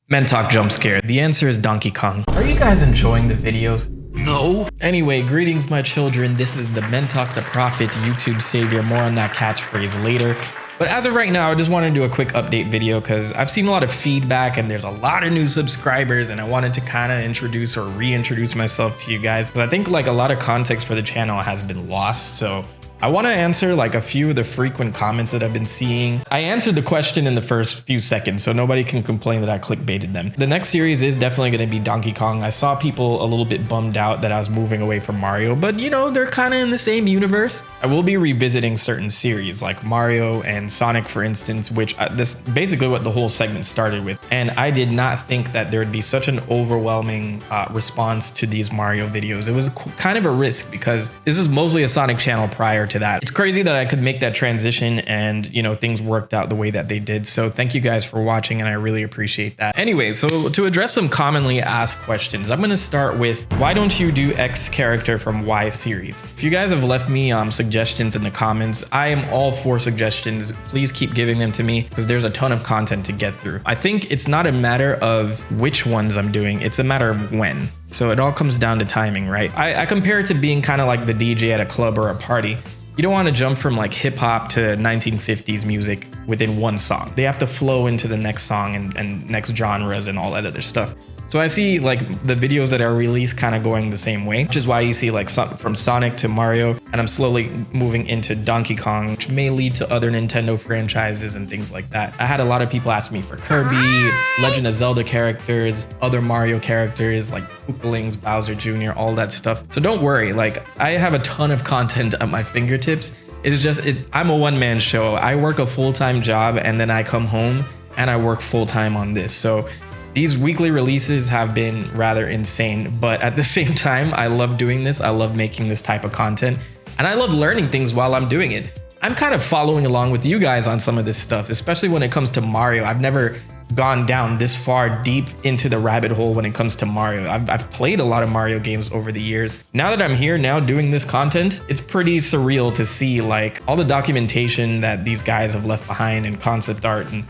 Mentok jump scare. The answer is Donkey Kong. Are you guys enjoying the videos? No. Anyway, greetings my children. This is the Mentok the Prophet, YouTube savior. More on that catchphrase later. But as of right now, I just want to do a quick update video because I've seen a lot of feedback and there's a lot of new subscribers, and I wanted to kind of introduce or reintroduce myself to you guys because I think like a lot of context for the channel has been lost. So I want to answer like a few of the frequent comments that I've been seeing. I answered the question in the first few seconds, so nobody can complain that I clickbaited them. The next series is definitely going to be Donkey Kong. I saw people a little bit bummed out that I was moving away from Mario, but you know, they're kind of in the same universe. I will be revisiting certain series like Mario and Sonic, for instance, which this basically what the whole segment started with. And I did not think that there would be such an overwhelming response to these Mario videos. It was kind of a risk because this is mostly a Sonic channel prior to that. It's crazy that I could make that transition and, you know, things worked out the way that they did. So thank you guys for watching and I really appreciate that. Anyway, so to address some commonly asked questions, I'm going to start with why don't you do X character from Y series? If you guys have left me suggestions in the comments, I am all for suggestions. Please keep giving them to me because there's a ton of content to get through. I think it's not a matter of which ones I'm doing. It's a matter of when. So it all comes down to timing, right? I compare it to being kind of like the DJ at a club or a party. You don't want to jump from like hip hop to 1950s music within one song. They have to flow into the next song and next genres and all that other stuff. So I see like the videos that are released kind of going the same way, which is why you see like from Sonic to Mario, and I'm slowly moving into Donkey Kong, which may lead to other Nintendo franchises and things like that. I had a lot of people ask me for Kirby, Legend of Zelda characters, other Mario characters like Koopalings, Bowser Jr., all that stuff. So don't worry, like I have a ton of content at my fingertips. It's just, I'm a one-man show. I work a full-time job and then I come home and I work full-time on this. So these weekly releases have been rather insane, but at the same time, I love doing this. I love making this type of content and I love learning things while I'm doing it. I'm kind of following along with you guys on some of this stuff, especially when it comes to Mario. I've never gone down this far deep into the rabbit hole when it comes to Mario. I've played a lot of Mario games over the years. Now that I'm here now doing this content, it's pretty surreal to see like all the documentation that these guys have left behind and concept art, and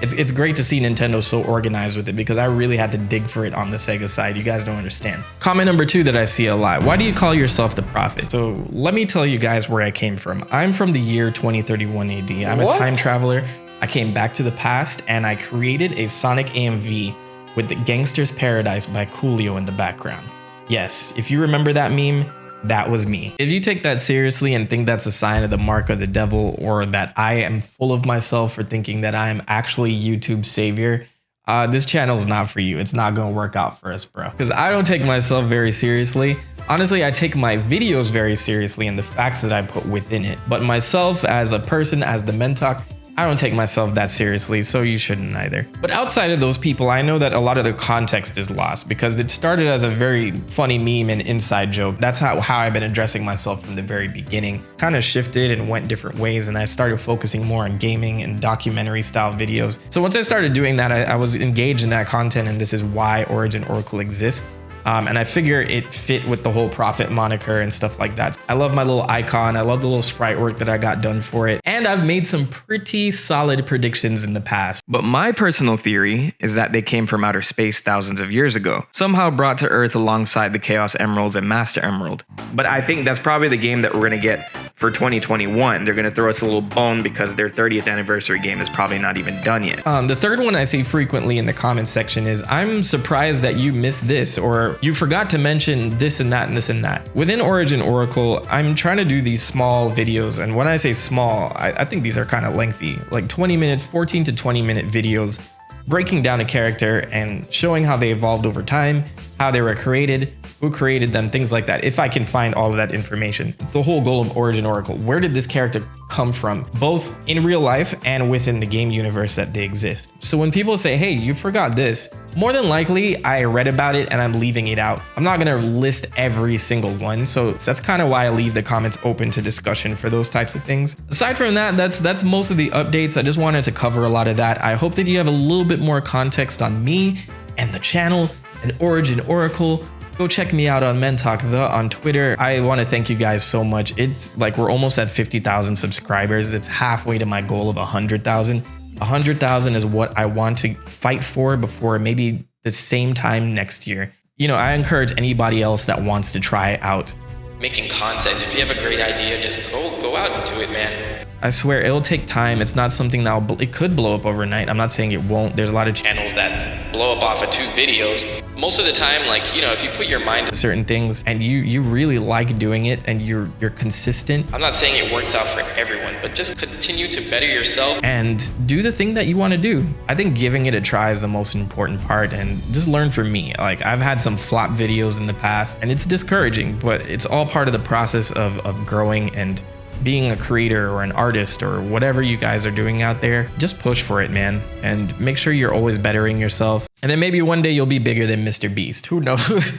it's great to see Nintendo so organized with it because I really had to dig for it on the Sega side. You guys don't understand. Comment number 2 that I see a lot. Why do you call yourself the Prophet? So let me tell you guys where I came from. I'm from the year 2031 AD. I'm a time traveler. I came back to the past and I created a Sonic AMV with the Gangster's Paradise by Coolio in the background. Yes, if you remember that meme, that was me. If you take that seriously and think that's a sign of the mark of the devil, or that I am full of myself for thinking that I am actually YouTube's savior, this channel is not for you. It's not gonna work out for us, bro. Because I don't take myself very seriously. Honestly, I take my videos very seriously and the facts that I put within it. But myself as a person, as TheMentok, I don't take myself that seriously, so you shouldn't either. But outside of those people, I know that a lot of the context is lost because it started as a very funny meme and inside joke. That's how I've been addressing myself from the very beginning. Kind of shifted and went different ways, and I started focusing more on gaming and documentary style videos. So once I started doing that, I was engaged in that content, and this is why Origin Oracle exists. And I figure it fit with the whole Prophet moniker and stuff like that. I love my little icon. I love the little sprite work that I got done for it. And I've made some pretty solid predictions in the past. But my personal theory is that they came from outer space thousands of years ago, somehow brought to Earth alongside the Chaos Emeralds and Master Emerald. But I think that's probably the game that we're gonna get for 2021. They're gonna throw us a little bone because their 30th anniversary game is probably not even done yet. The third one I see frequently in the comments section is, I'm surprised that you missed this, or you forgot to mention this and that and this and that. Within Origin Oracle, I'm trying to do these small videos, and when I say small, I think these are kind of lengthy, like 20 minutes, 14 to 20 minute videos, breaking down a character and showing how they evolved over time, how they were created, who created them, things like that. If I can find all of that information. It's the whole goal of Origin Oracle. Where did this character come from, both in real life and within the game universe that they exist? So when people say, hey, you forgot this, more than likely I read about it and I'm leaving it out. I'm not gonna list every single one. So that's kind of why I leave the comments open to discussion for those types of things. Aside from that, that's most of the updates. I just wanted to cover a lot of that. I hope that you have a little bit more context on me and the channel and Origin Oracle. Go check me out on Mentok on Twitter. I want to thank you guys so much. It's like we're almost at 50,000 subscribers. It's halfway to my goal of 100,000. 100,000 is what I want to fight for before maybe the same time next year. You know, I encourage anybody else that wants to try out making content. If you have a great idea, just go out and do it, man. I swear it'll take time. It's not something that it could blow up overnight. I'm not saying it won't. There's a lot of channels that blow up off of 2 videos. Most of the time, like, you know, if you put your mind to certain things and you really like doing it and you're consistent. I'm not saying it works out for everyone, but just continue to better yourself and do the thing that you want to do. I think giving it a try is the most important part, and just learn from me. Like, I've had some flop videos in the past and it's discouraging, but it's all part of the process of growing and being a creator or an artist or whatever you guys are doing out there. Just push for it, man, and make sure you're always bettering yourself. And then maybe one day you'll be bigger than Mr. Beast. Who knows?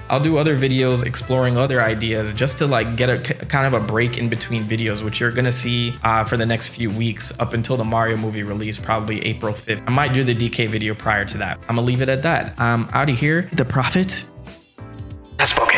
I'll do other videos exploring other ideas just to like get a kind of a break in between videos, which you're gonna see for the next few weeks up until the Mario movie release, probably April 5th. I might do the DK video prior to that. I'm gonna leave it at that. I'm out of here. The Prophet has spoken.